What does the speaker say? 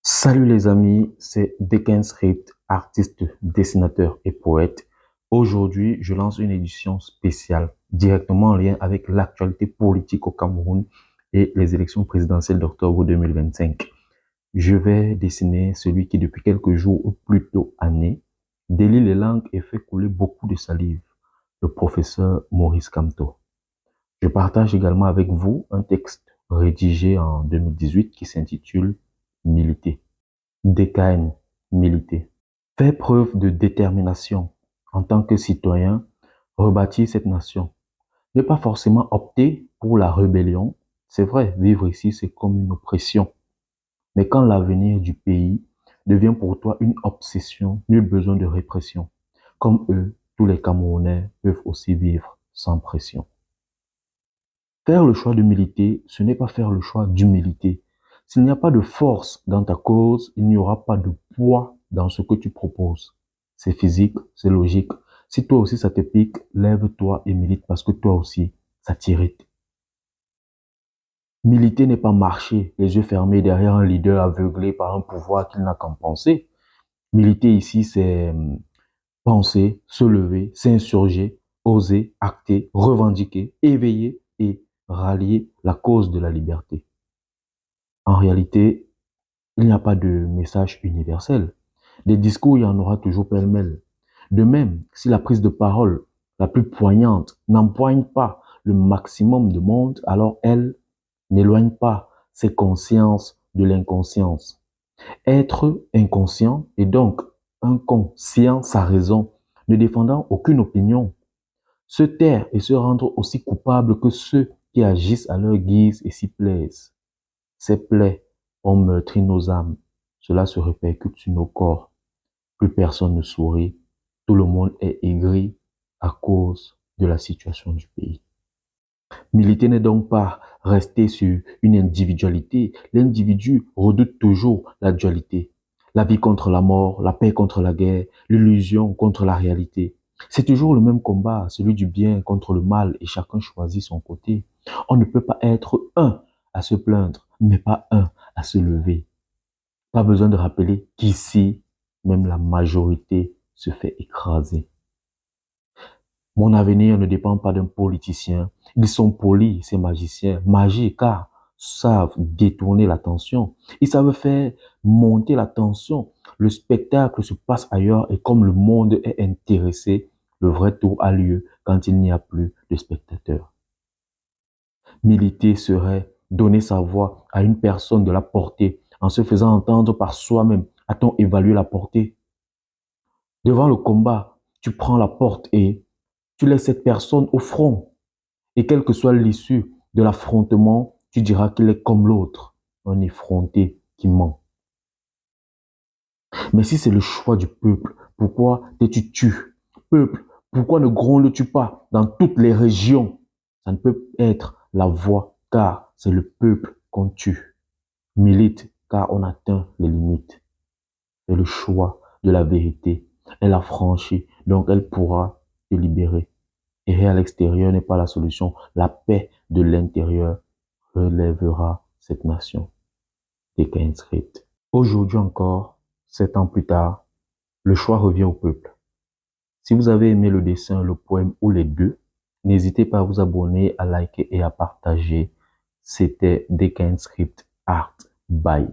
Salut les amis, c'est Script, artiste, dessinateur et poète. Aujourd'hui, je lance une édition spéciale directement en lien avec l'actualité politique au Cameroun et les élections présidentielles d'octobre 2025. Je vais dessiner celui qui, depuis quelques jours ou plutôt années, délie les langues et fait couler beaucoup de salive, le professeur Maurice Kamto. Je partage également avec vous un texte rédigé en 2018 qui s'intitule Militer. DKN, militer. Faire preuve de détermination en tant que citoyen, rebâtir cette nation. Ne pas forcément opter pour la rébellion. C'est vrai, vivre ici, c'est comme une oppression. Mais quand l'avenir du pays devient pour toi une obsession, nul besoin de répression. Comme eux, tous les Camerounais peuvent aussi vivre sans pression. Faire le choix de militer, ce n'est pas faire le choix d'humilité. S'il n'y a pas de force dans ta cause, il n'y aura pas de poids dans ce que tu proposes. C'est physique, c'est logique. Si toi aussi ça te pique, lève-toi et milite parce que toi aussi, ça t'irrite. Militer n'est pas marcher, les yeux fermés derrière un leader aveuglé par un pouvoir qu'il n'a qu'à penser. Militer ici, c'est penser, se lever, s'insurger, oser, acter, revendiquer, éveiller et rallier la cause de la liberté. En réalité, il n'y a pas de message universel. Des discours, il y en aura toujours pêle-mêle. De même, si la prise de parole la plus poignante n'empoigne pas le maximum de monde, alors elle n'éloigne pas ses consciences de l'inconscience. Être inconscient et donc inconscient sa raison, ne défendant aucune opinion. Se taire et se rendre aussi coupable que ceux qui agissent à leur guise et s'y plaisent. Ces plaies ont meurtri nos âmes. Cela se répercute sur nos corps. Plus personne ne sourit. Tout le monde est aigri à cause de la situation du pays. Militer n'est donc pas rester sur une individualité. L'individu redoute toujours la dualité. La vie contre la mort, la paix contre la guerre, l'illusion contre la réalité. C'est toujours le même combat, celui du bien contre le mal et chacun choisit son côté. On ne peut pas être un à se plaindre, mais pas un à se lever. Pas besoin de rappeler qu'ici, même la majorité se fait écraser. Mon avenir ne dépend pas d'un politicien. Ils sont polis, ces magiciens. Magiques, car savent détourner l'attention. Ils savent faire monter la tension. Le spectacle se passe ailleurs et comme le monde est intéressé, le vrai tour a lieu quand il n'y a plus de spectateurs. Militer serait donner sa voix à une personne de la portée en se faisant entendre par soi-même. A-t-on évalué la portée? Devant le combat, tu prends la porte et tu laisses cette personne au front. Et quelle que soit l'issue de l'affrontement, tu diras qu'il est comme l'autre, un effronté qui ment. Mais si c'est le choix du peuple, pourquoi t'es-tu? Peuple, pourquoi ne grondes-tu pas dans toutes les régions? Ça ne peut être la voix, car c'est le peuple qu'on tue. Milite, car on atteint les limites. C'est le choix de la vérité. Elle a franchi, donc elle pourra te libérer. Errer à l'extérieur n'est pas la solution. La paix de l'intérieur relèvera cette nation. DKN Script. Aujourd'hui encore, 7 ans plus tard, le choix revient au peuple. Si vous avez aimé le dessin, le poème ou les deux, n'hésitez pas à vous abonner, à liker et à partager. C'était DKN Script Art. Bye.